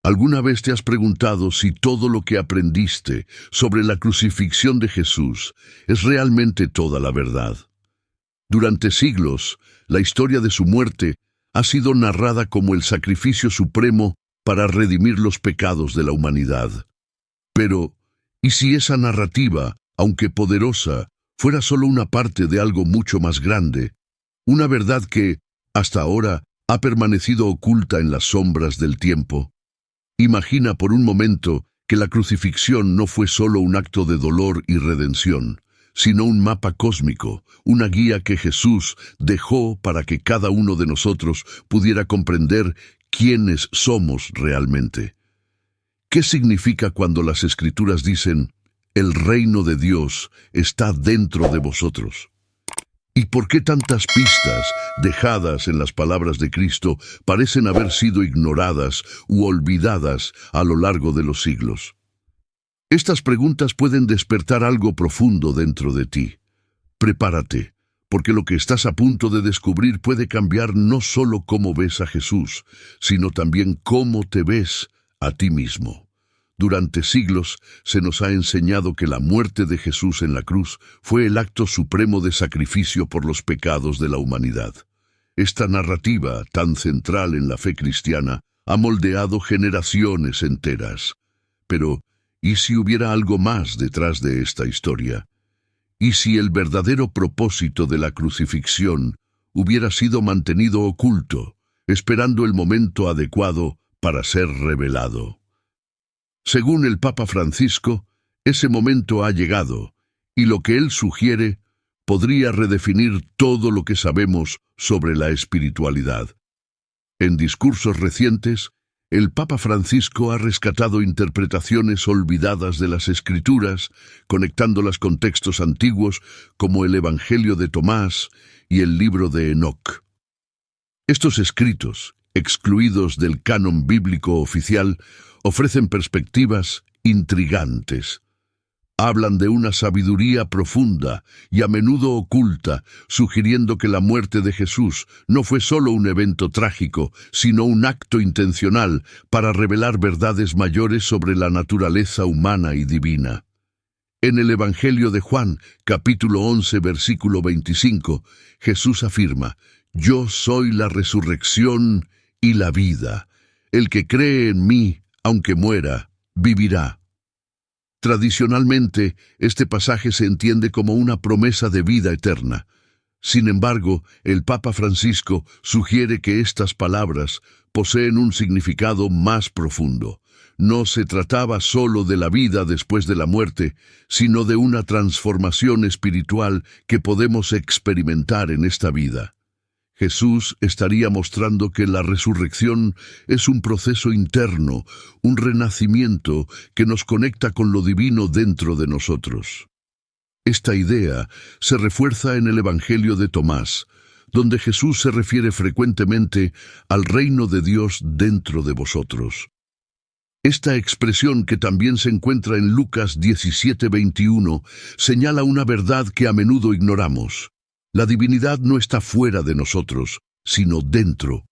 ¿Alguna vez te has preguntado si todo lo que aprendiste sobre la crucifixión de Jesús es realmente toda la verdad? Durante siglos, la historia de su muerte ha sido narrada como el sacrificio supremo para redimir los pecados de la humanidad. Pero, ¿y si esa narrativa, aunque poderosa, fuera solo una parte de algo mucho más grande? Una verdad que, hasta ahora, ha permanecido oculta en las sombras del tiempo. Imagina por un momento que la crucifixión no fue solo un acto de dolor y redención, sino un mapa cósmico, una guía que Jesús dejó para que cada uno de nosotros pudiera comprender quiénes somos realmente. ¿Qué significa cuando las Escrituras dicen, el reino de Dios está dentro de vosotros? ¿Y por qué tantas pistas dejadas en las palabras de Cristo parecen haber sido ignoradas u olvidadas a lo largo de los siglos? Estas preguntas pueden despertar algo profundo dentro de ti. Prepárate, porque lo que estás a punto de descubrir puede cambiar no solo cómo ves a Jesús, sino también cómo te ves a ti mismo. Durante siglos se nos ha enseñado que la muerte de Jesús en la cruz fue el acto supremo de sacrificio por los pecados de la humanidad. Esta narrativa, tan central en la fe cristiana, ha moldeado generaciones enteras. Pero, ¿y si hubiera algo más detrás de esta historia? ¿Y si el verdadero propósito de la crucifixión hubiera sido mantenido oculto, esperando el momento adecuado para ser revelado? Según el Papa Francisco, ese momento ha llegado, y lo que él sugiere podría redefinir todo lo que sabemos sobre la espiritualidad. En discursos recientes, el Papa Francisco ha rescatado interpretaciones olvidadas de las Escrituras, conectándolas con textos antiguos como el Evangelio de Tomás y el libro de Enoc. Estos escritos, excluidos del canon bíblico oficial, ofrecen perspectivas intrigantes. Hablan de una sabiduría profunda y a menudo oculta, sugiriendo que la muerte de Jesús no fue solo un evento trágico, sino un acto intencional para revelar verdades mayores sobre la naturaleza humana y divina. En el Evangelio de Juan, capítulo 11, versículo 25, Jesús afirma, «Yo soy la resurrección y la vida. El que cree en mí, aunque muera, vivirá». Tradicionalmente, este pasaje se entiende como una promesa de vida eterna. Sin embargo, el Papa Francisco sugiere que estas palabras poseen un significado más profundo. No se trataba solo de la vida después de la muerte, sino de una transformación espiritual que podemos experimentar en esta vida. Jesús estaría mostrando que la resurrección es un proceso interno, un renacimiento que nos conecta con lo divino dentro de nosotros. Esta idea se refuerza en el Evangelio de Tomás, donde Jesús se refiere frecuentemente al reino de Dios dentro de vosotros. Esta expresión, que también se encuentra en Lucas 17:21, señala una verdad que a menudo ignoramos. La divinidad no está fuera de nosotros, sino dentro.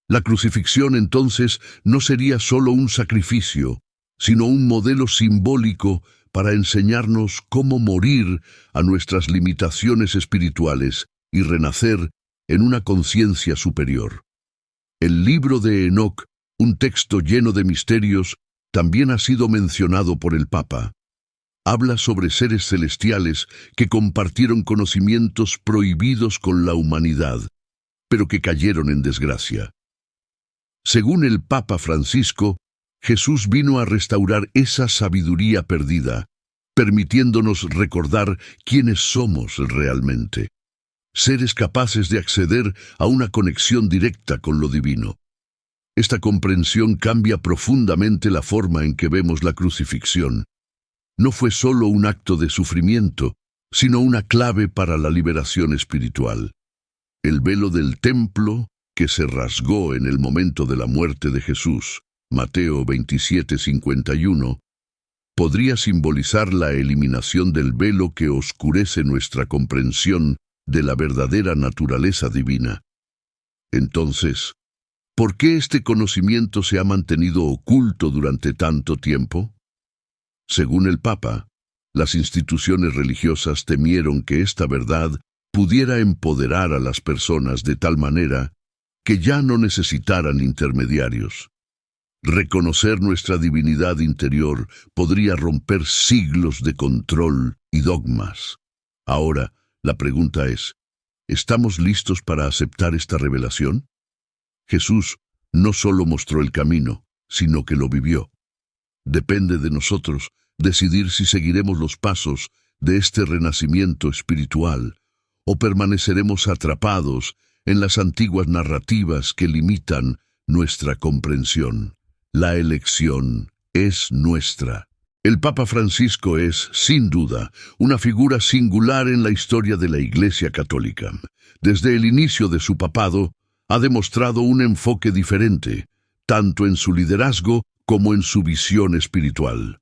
La crucifixión, entonces, no sería solo un sacrificio, sino un modelo simbólico para enseñarnos cómo morir a nuestras limitaciones espirituales y renacer en una conciencia superior. El libro de Enoc, un texto lleno de misterios, también ha sido mencionado por el Papa. Habla sobre seres celestiales que compartieron conocimientos prohibidos con la humanidad, pero que cayeron en desgracia. Según el Papa Francisco, Jesús vino a restaurar esa sabiduría perdida, permitiéndonos recordar quiénes somos realmente. Seres capaces de acceder a una conexión directa con lo divino. Esta comprensión cambia profundamente la forma en que vemos la crucifixión. No fue solo un acto de sufrimiento, sino una clave para la liberación espiritual. El velo del templo, que se rasgó en el momento de la muerte de Jesús, Mateo 27:51, podría simbolizar la eliminación del velo que oscurece nuestra comprensión de la verdadera naturaleza divina. Entonces, ¿Por qué este conocimiento se ha mantenido oculto durante tanto tiempo? Según el Papa, las instituciones religiosas temieron que esta verdad pudiera empoderar a las personas de tal manera que ya no necesitaran intermediarios. Reconocer nuestra divinidad interior podría romper siglos de control y dogmas. Ahora, la pregunta es, ¿estamos listos para aceptar esta revelación? Jesús no solo mostró el camino, sino que lo vivió. Depende de nosotros decidir si seguiremos los pasos de este renacimiento espiritual o permaneceremos atrapados en las antiguas narrativas que limitan nuestra comprensión. La elección es nuestra. El Papa Francisco es, sin duda, una figura singular en la historia de la Iglesia Católica. Desde el inicio de su papado, ha demostrado un enfoque diferente, tanto en su liderazgo como en su visión espiritual.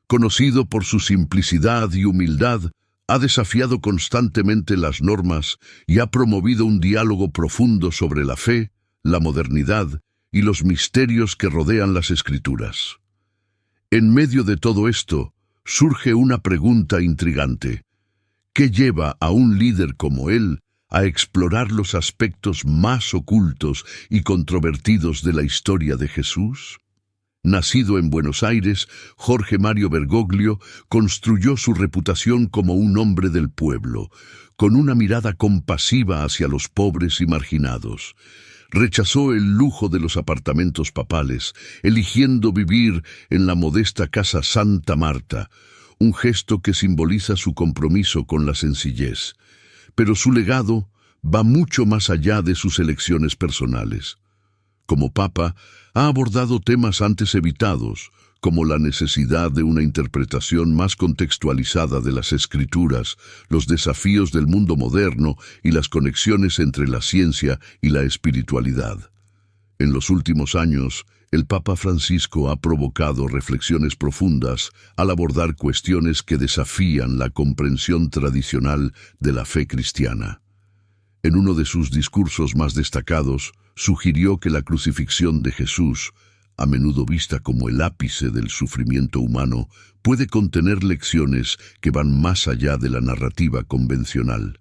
Conocido por su simplicidad y humildad, ha desafiado constantemente las normas y ha promovido un diálogo profundo sobre la fe, la modernidad y los misterios que rodean las Escrituras. En medio de todo esto, surge una pregunta intrigante. ¿Qué lleva a un líder como él a explorar los aspectos más ocultos y controvertidos de la historia de Jesús? Nacido en Buenos Aires, Jorge Mario Bergoglio construyó su reputación como un hombre del pueblo, con una mirada compasiva hacia los pobres y marginados. Rechazó el lujo de los apartamentos papales, eligiendo vivir en la modesta casa Santa Marta, un gesto que simboliza su compromiso con la sencillez. Pero su legado va mucho más allá de sus elecciones personales. Como Papa, ha abordado temas antes evitados, como la necesidad de una interpretación más contextualizada de las Escrituras, los desafíos del mundo moderno y las conexiones entre la ciencia y la espiritualidad. En los últimos años, el Papa Francisco ha provocado reflexiones profundas al abordar cuestiones que desafían la comprensión tradicional de la fe cristiana. En uno de sus discursos más destacados, sugirió que la crucifixión de Jesús, a menudo vista como el ápice del sufrimiento humano, puede contener lecciones que van más allá de la narrativa convencional.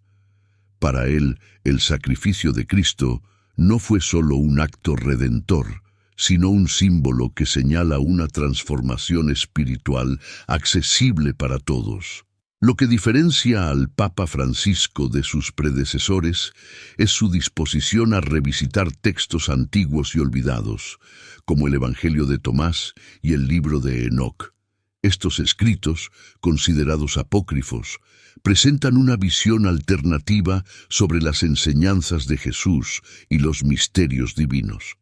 Para él, el sacrificio de Cristo no fue solo un acto redentor, sino un símbolo que señala una transformación espiritual accesible para todos. Lo que diferencia al Papa Francisco de sus predecesores es su disposición a revisitar textos antiguos y olvidados, como el Evangelio de Tomás y el libro de Enoc. Estos escritos, considerados apócrifos, presentan una visión alternativa sobre las enseñanzas de Jesús y los misterios divinos.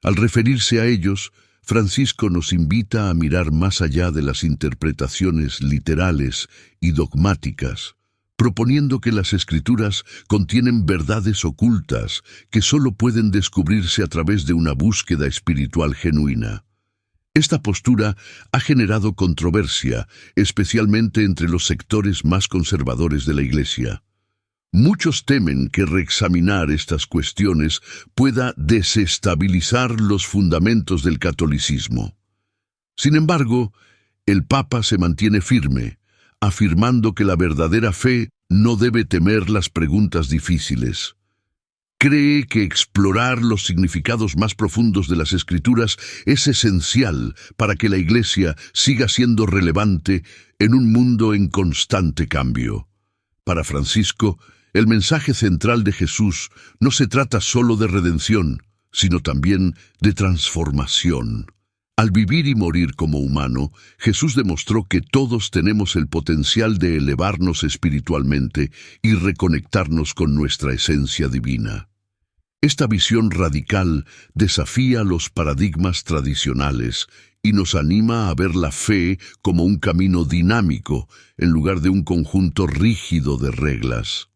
Al referirse a ellos, Francisco nos invita a mirar más allá de las interpretaciones literales y dogmáticas, proponiendo que las Escrituras contienen verdades ocultas que solo pueden descubrirse a través de una búsqueda espiritual genuina. Esta postura ha generado controversia, especialmente entre los sectores más conservadores de la Iglesia. Muchos temen que reexaminar estas cuestiones pueda desestabilizar los fundamentos del catolicismo. Sin embargo, el Papa se mantiene firme, afirmando que la verdadera fe no debe temer las preguntas difíciles. Cree que explorar los significados más profundos de las Escrituras es esencial para que la Iglesia siga siendo relevante en un mundo en constante cambio. Para Francisco, el mensaje central de Jesús no se trata solo de redención, sino también de transformación. Al vivir y morir como humano, Jesús demostró que todos tenemos el potencial de elevarnos espiritualmente y reconectarnos con nuestra esencia divina. Esta visión radical desafía los paradigmas tradicionales y nos anima a ver la fe como un camino dinámico en lugar de un conjunto rígido de reglas.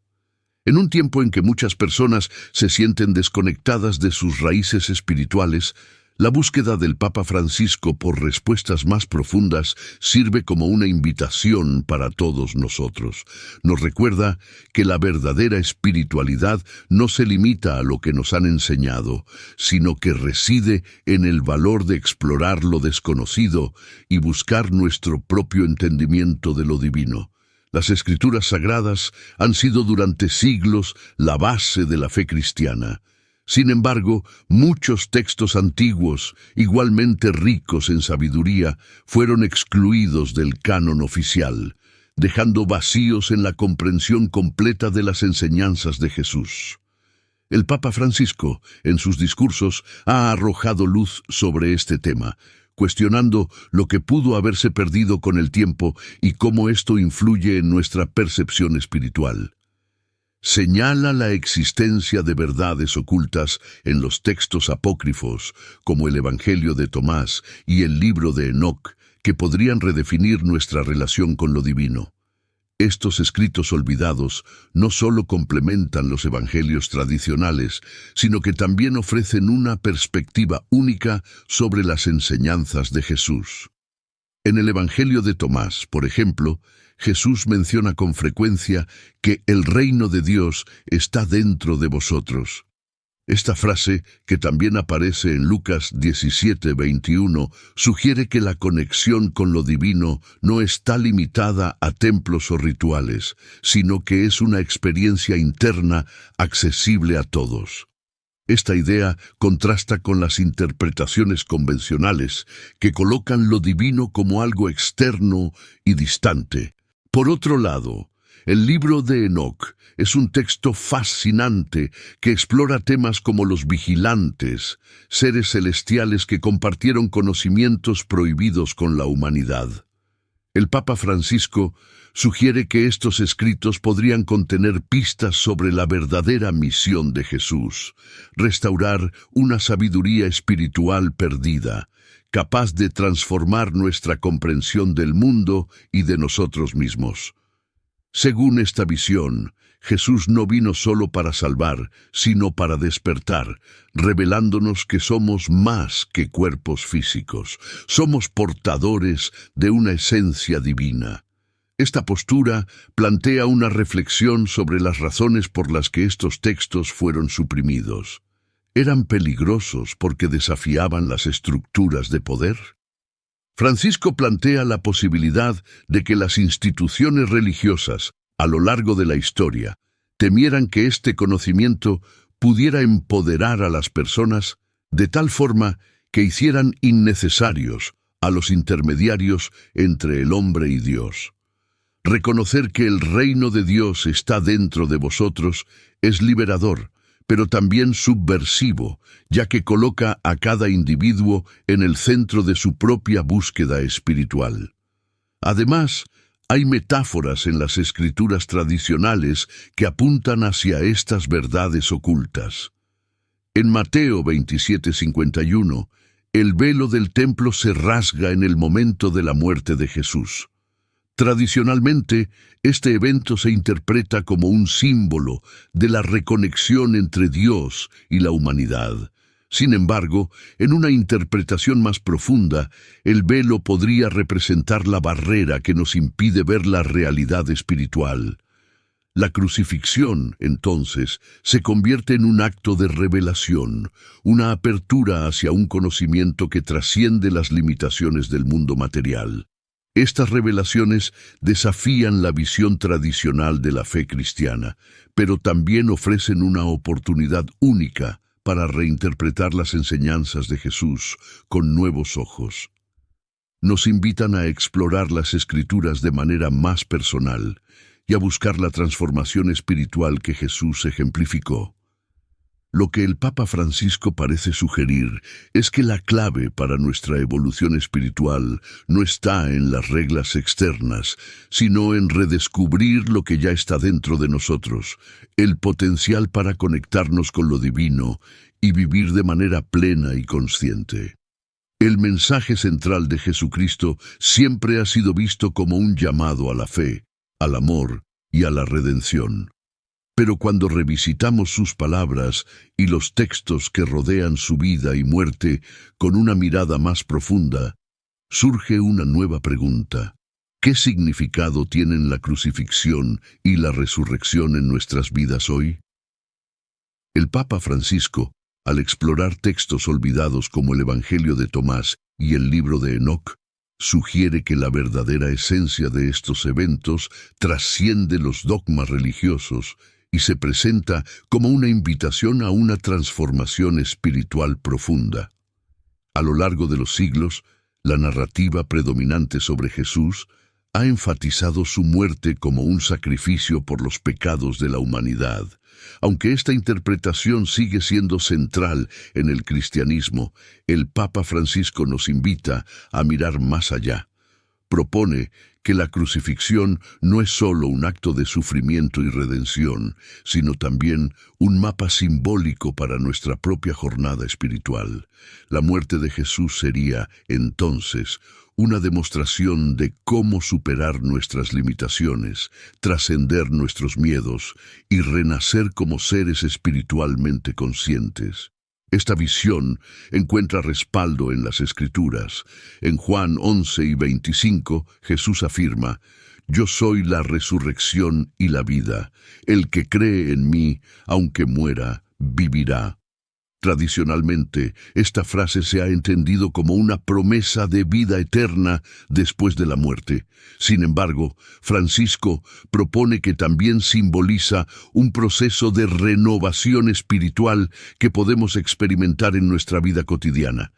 En un tiempo en que muchas personas se sienten desconectadas de sus raíces espirituales, La búsqueda del Papa Francisco por respuestas más profundas sirve como una invitación para todos nosotros. Nos recuerda que la verdadera espiritualidad no se limita a lo que nos han enseñado, sino que reside en el valor de explorar lo desconocido y buscar nuestro propio entendimiento de lo divino. Las Escrituras Sagradas han sido durante siglos la base de la fe cristiana. Sin embargo, muchos textos antiguos, igualmente ricos en sabiduría, fueron excluidos del canon oficial, dejando vacíos en la comprensión completa de las enseñanzas de Jesús. El Papa Francisco, en sus discursos, ha arrojado luz sobre este tema, cuestionando lo que pudo haberse perdido con el tiempo y cómo esto influye en nuestra percepción espiritual. Señala la existencia de verdades ocultas en los textos apócrifos, como el Evangelio de Tomás y el libro de Enoc, que podrían redefinir nuestra relación con lo divino. Estos escritos olvidados no solo complementan los evangelios tradicionales, sino que también ofrecen una perspectiva única sobre las enseñanzas de Jesús. En el Evangelio de Tomás, por ejemplo, Jesús menciona con frecuencia que el reino de Dios está dentro de vosotros. Esta frase, que también aparece en Lucas 17:21, sugiere que la conexión con lo divino no está limitada a templos o rituales, sino que es una experiencia interna accesible a todos. Esta idea contrasta con las interpretaciones convencionales, que colocan lo divino como algo externo y distante. Por otro lado, el libro de Enoc es un texto fascinante que explora temas como los vigilantes, seres celestiales que compartieron conocimientos prohibidos con la humanidad. El Papa Francisco sugiere que estos escritos podrían contener pistas sobre la verdadera misión de Jesús: restaurar una sabiduría espiritual perdida, capaz de transformar nuestra comprensión del mundo y de nosotros mismos. Según esta visión, Jesús no vino solo para salvar, sino para despertar, revelándonos que somos más que cuerpos físicos. Somos portadores de una esencia divina. Esta postura plantea una reflexión sobre las razones por las que estos textos fueron suprimidos. ¿Eran peligrosos porque desafiaban las estructuras de poder? Francisco plantea la posibilidad de que las instituciones religiosas, a lo largo de la historia, temieran que este conocimiento pudiera empoderar a las personas de tal forma que hicieran innecesarios a los intermediarios entre el hombre y Dios. Reconocer que el reino de Dios está dentro de vosotros es liberador, pero también subversivo, ya que coloca a cada individuo en el centro de su propia búsqueda espiritual. Además, hay metáforas en las escrituras tradicionales que apuntan hacia estas verdades ocultas. En Mateo 27:51, el velo del templo se rasga en el momento de la muerte de Jesús. Tradicionalmente, este evento se interpreta como un símbolo de la reconexión entre Dios y la humanidad. Sin embargo, en una interpretación más profunda, el velo podría representar la barrera que nos impide ver la realidad espiritual. La crucifixión, entonces, se convierte en un acto de revelación, una apertura hacia un conocimiento que trasciende las limitaciones del mundo material. Estas revelaciones desafían la visión tradicional de la fe cristiana, pero también ofrecen una oportunidad única para reinterpretar las enseñanzas de Jesús con nuevos ojos. Nos invitan a explorar las Escrituras de manera más personal y a buscar la transformación espiritual que Jesús ejemplificó. Lo que el Papa Francisco parece sugerir es que la clave para nuestra evolución espiritual no está en las reglas externas, sino en redescubrir lo que ya está dentro de nosotros, el potencial para conectarnos con lo divino y vivir de manera plena y consciente. El mensaje central de Jesucristo siempre ha sido visto como un llamado a la fe, al amor y a la redención. Pero cuando revisitamos sus palabras y los textos que rodean su vida y muerte con una mirada más profunda, surge una nueva pregunta. ¿Qué significado tienen la crucifixión y la resurrección en nuestras vidas hoy? El Papa Francisco, al explorar textos olvidados como el Evangelio de Tomás y el libro de Enoc, sugiere que la verdadera esencia de estos eventos trasciende los dogmas religiosos y se presenta como una invitación a una transformación espiritual profunda. A lo largo de los siglos, la narrativa predominante sobre Jesús ha enfatizado su muerte como un sacrificio por los pecados de la humanidad. Aunque esta interpretación sigue siendo central en el cristianismo, el Papa Francisco nos invita a mirar más allá. Propone que la crucifixión no es solo un acto de sufrimiento y redención, sino también un mapa simbólico para nuestra propia jornada espiritual. La muerte de Jesús sería, entonces, una demostración de cómo superar nuestras limitaciones, trascender nuestros miedos y renacer como seres espiritualmente conscientes. Esta visión encuentra respaldo en las Escrituras. En Juan 11:25, Jesús afirma: «Yo soy la resurrección y la vida. El que cree en mí, aunque muera, vivirá». Tradicionalmente, esta frase se ha entendido como una promesa de vida eterna después de la muerte. Sin embargo, Francisco propone que también simboliza un proceso de renovación espiritual que podemos experimentar en nuestra vida cotidiana.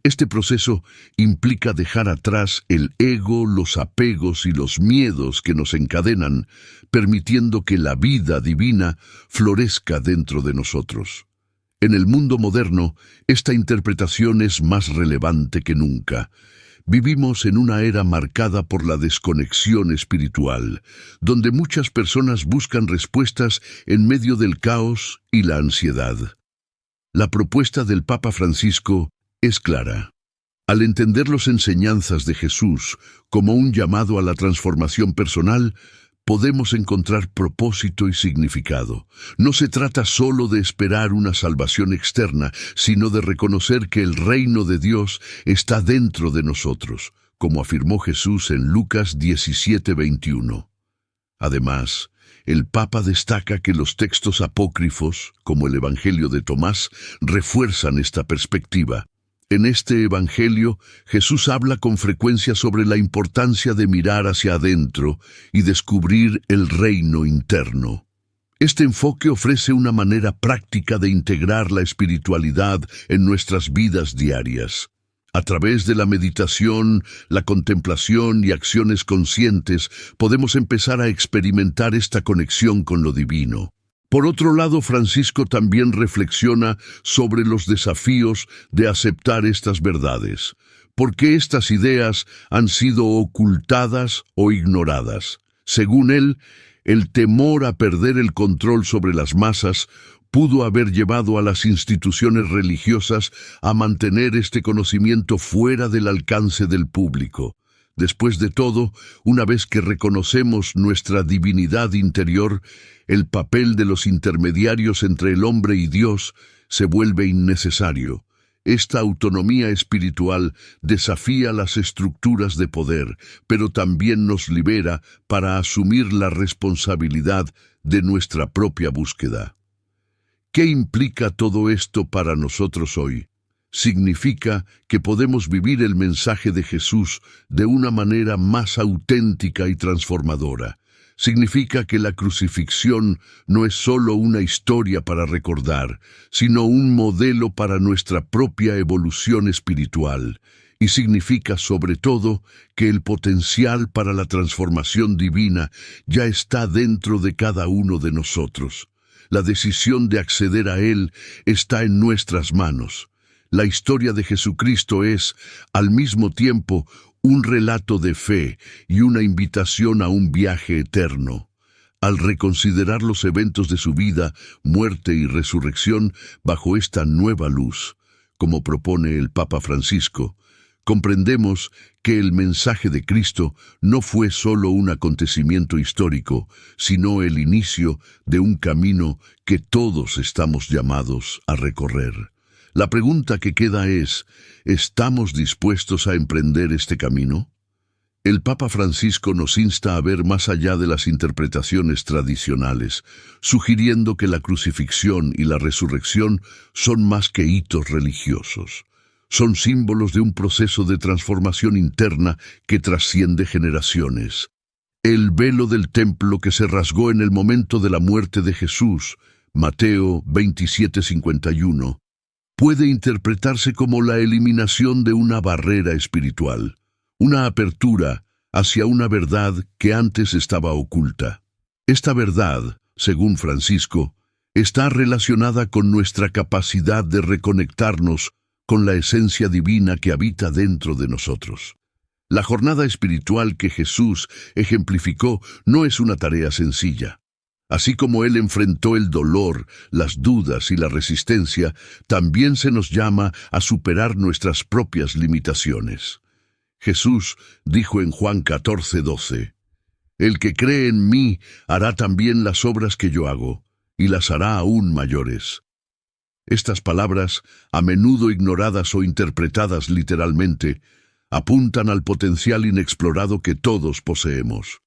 Este proceso implica dejar atrás el ego, los apegos y los miedos que nos encadenan, permitiendo que la vida divina florezca dentro de nosotros. En el mundo moderno, esta interpretación es más relevante que nunca. Vivimos en una era marcada por la desconexión espiritual, donde muchas personas buscan respuestas en medio del caos y la ansiedad. La propuesta del Papa Francisco es clara. Al entender las enseñanzas de Jesús como un llamado a la transformación personal, podemos encontrar propósito y significado. No se trata solo de esperar una salvación externa, sino de reconocer que el reino de Dios está dentro de nosotros, como afirmó Jesús en Lucas 17:21. Además, el Papa destaca que los textos apócrifos, como el Evangelio de Tomás, refuerzan esta perspectiva. En este Evangelio, Jesús habla con frecuencia sobre la importancia de mirar hacia adentro y descubrir el reino interno. Este enfoque ofrece una manera práctica de integrar la espiritualidad en nuestras vidas diarias. A través de la meditación, la contemplación y acciones conscientes, podemos empezar a experimentar esta conexión con lo divino. Por otro lado, Francisco también reflexiona sobre los desafíos de aceptar estas verdades. ¿Por qué estas ideas han sido ocultadas o ignoradas? Según él, el temor a perder el control sobre las masas pudo haber llevado a las instituciones religiosas a mantener este conocimiento fuera del alcance del público. Después de todo, una vez que reconocemos nuestra divinidad interior, el papel de los intermediarios entre el hombre y Dios se vuelve innecesario. Esta autonomía espiritual desafía las estructuras de poder, pero también nos libera para asumir la responsabilidad de nuestra propia búsqueda. ¿Qué implica todo esto para nosotros hoy? Significa que podemos vivir el mensaje de Jesús de una manera más auténtica y transformadora. Significa que la crucifixión no es solo una historia para recordar, sino un modelo para nuestra propia evolución espiritual. Y significa, sobre todo, que el potencial para la transformación divina ya está dentro de cada uno de nosotros. La decisión de acceder a Él está en nuestras manos. La historia de Jesucristo es, al mismo tiempo, un relato de fe y una invitación a un viaje eterno. Al reconsiderar los eventos de su vida, muerte y resurrección bajo esta nueva luz, como propone el Papa Francisco, comprendemos que el mensaje de Cristo no fue solo un acontecimiento histórico, sino el inicio de un camino que todos estamos llamados a recorrer. La pregunta que queda es, ¿estamos dispuestos a emprender este camino? El Papa Francisco nos insta a ver más allá de las interpretaciones tradicionales, sugiriendo que la crucifixión y la resurrección son más que hitos religiosos. Son símbolos de un proceso de transformación interna que trasciende generaciones. El velo del templo que se rasgó en el momento de la muerte de Jesús, Mateo 27:51, puede interpretarse como la eliminación de una barrera espiritual, una apertura hacia una verdad que antes estaba oculta. Esta verdad, según Francisco, está relacionada con nuestra capacidad de reconectarnos con la esencia divina que habita dentro de nosotros. La jornada espiritual que Jesús ejemplificó no es una tarea sencilla. Así como Él enfrentó el dolor, las dudas y la resistencia, también se nos llama a superar nuestras propias limitaciones. Jesús dijo en Juan 14:12, «El que cree en mí hará también las obras que yo hago, y las hará aún mayores». Estas palabras, a menudo ignoradas o interpretadas literalmente, apuntan al potencial inexplorado que todos poseemos.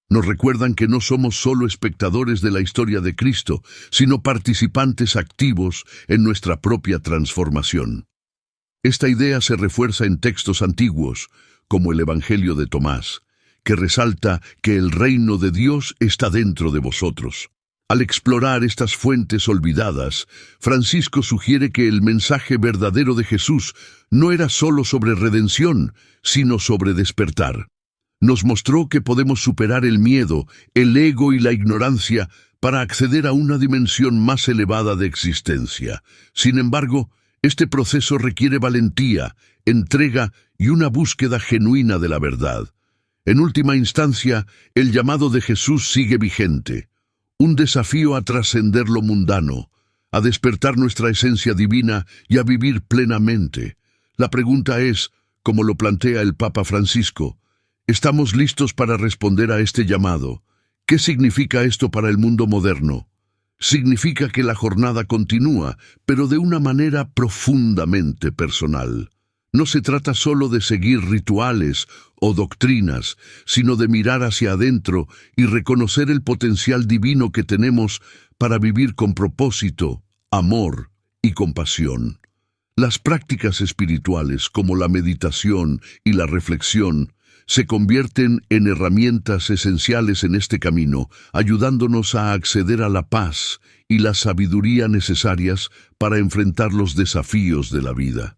Nos recuerdan que no somos solo espectadores de la historia de Cristo, sino participantes activos en nuestra propia transformación. Esta idea se refuerza en textos antiguos, como el Evangelio de Tomás, que resalta que el reino de Dios está dentro de vosotros. Al explorar estas fuentes olvidadas, Francisco sugiere que el mensaje verdadero de Jesús no era solo sobre redención, sino sobre despertar. Nos mostró que podemos superar el miedo, el ego y la ignorancia para acceder a una dimensión más elevada de existencia. Sin embargo, este proceso requiere valentía, entrega y una búsqueda genuina de la verdad. En última instancia, el llamado de Jesús sigue vigente. Un desafío a trascender lo mundano, a despertar nuestra esencia divina y a vivir plenamente. La pregunta es, como lo plantea el Papa Francisco, ¿estamos listos para responder a este llamado? ¿Qué significa esto para el mundo moderno? Significa que la jornada continúa, pero de una manera profundamente personal. No se trata solo de seguir rituales o doctrinas, sino de mirar hacia adentro y reconocer el potencial divino que tenemos para vivir con propósito, amor y compasión. Las prácticas espirituales, como la meditación y la reflexión, se convierten en herramientas esenciales en este camino, ayudándonos a acceder a la paz y la sabiduría necesarias para enfrentar los desafíos de la vida.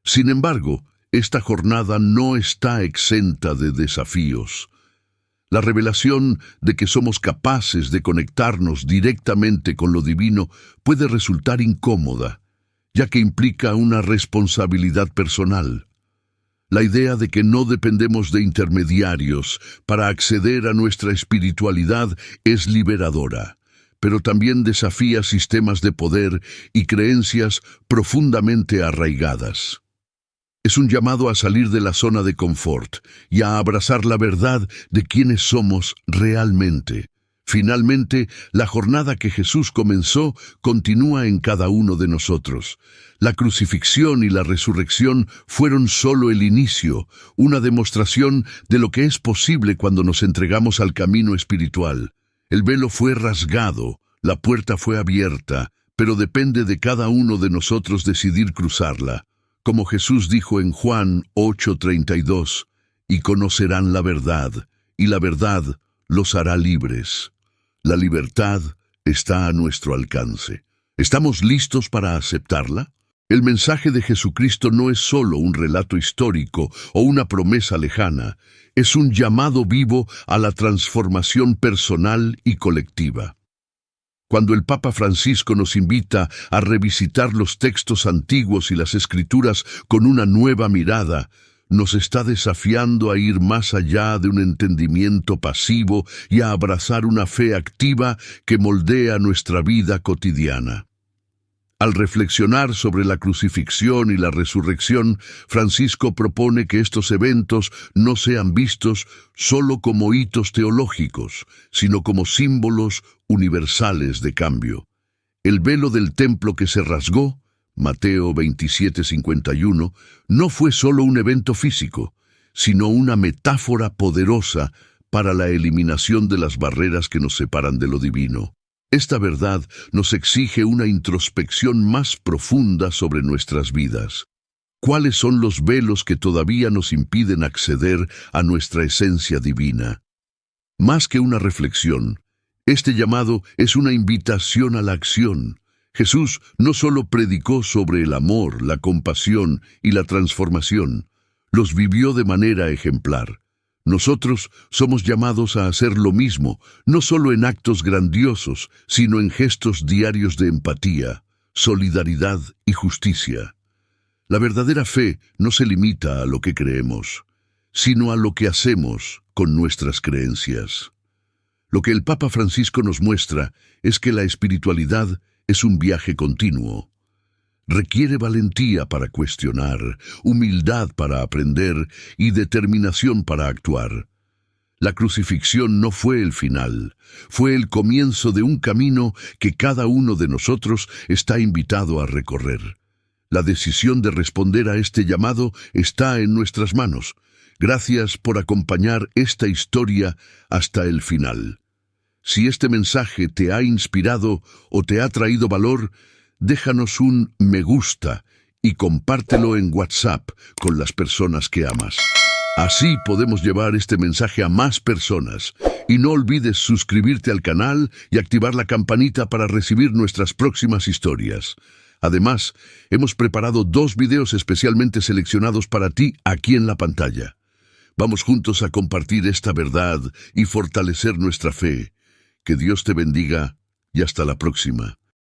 Sin embargo, esta jornada no está exenta de desafíos. La revelación de que somos capaces de conectarnos directamente con lo divino puede resultar incómoda, ya que implica una responsabilidad personal. La idea de que no dependemos de intermediarios para acceder a nuestra espiritualidad es liberadora, pero también desafía sistemas de poder y creencias profundamente arraigadas. Es un llamado a salir de la zona de confort y a abrazar la verdad de quiénes somos realmente. Finalmente, la jornada que Jesús comenzó continúa en cada uno de nosotros. La crucifixión y la resurrección fueron solo el inicio, una demostración de lo que es posible cuando nos entregamos al camino espiritual. El velo fue rasgado, la puerta fue abierta, pero depende de cada uno de nosotros decidir cruzarla. Como Jesús dijo en Juan 8:32, «Y conocerán la verdad, y la verdad los hará libres». La libertad está a nuestro alcance. ¿Estamos listos para aceptarla? El mensaje de Jesucristo no es solo un relato histórico o una promesa lejana, es un llamado vivo a la transformación personal y colectiva. Cuando el Papa Francisco nos invita a revisitar los textos antiguos y las Escrituras con una nueva mirada, nos está desafiando a ir más allá de un entendimiento pasivo y a abrazar una fe activa que moldea nuestra vida cotidiana. Al reflexionar sobre la crucifixión y la resurrección, Francisco propone que estos eventos no sean vistos solo como hitos teológicos, sino como símbolos universales de cambio. El velo del templo que se rasgó, Mateo 27:51, no fue solo un evento físico, sino una metáfora poderosa para la eliminación de las barreras que nos separan de lo divino. Esta verdad nos exige una introspección más profunda sobre nuestras vidas. ¿Cuáles son los velos que todavía nos impiden acceder a nuestra esencia divina? Más que una reflexión, este llamado es una invitación a la acción. Jesús no solo predicó sobre el amor, la compasión y la transformación, los vivió de manera ejemplar. Nosotros somos llamados a hacer lo mismo, no solo en actos grandiosos, sino en gestos diarios de empatía, solidaridad y justicia. La verdadera fe no se limita a lo que creemos, sino a lo que hacemos con nuestras creencias. Lo que el Papa Francisco nos muestra es que la espiritualidad es un viaje continuo. Requiere valentía para cuestionar, humildad para aprender y determinación para actuar. La crucifixión no fue el final, fue el comienzo de un camino que cada uno de nosotros está invitado a recorrer. La decisión de responder a este llamado está en nuestras manos. Gracias por acompañar esta historia hasta el final. Si este mensaje te ha inspirado o te ha traído valor, déjanos un me gusta y compártelo en WhatsApp con las personas que amas. Así podemos llevar este mensaje a más personas. Y no olvides suscribirte al canal y activar la campanita para recibir nuestras próximas historias. Además, hemos preparado 2 videos especialmente seleccionados para ti aquí en la pantalla. Vamos juntos a compartir esta verdad y fortalecer nuestra fe. Que Dios te bendiga y hasta la próxima.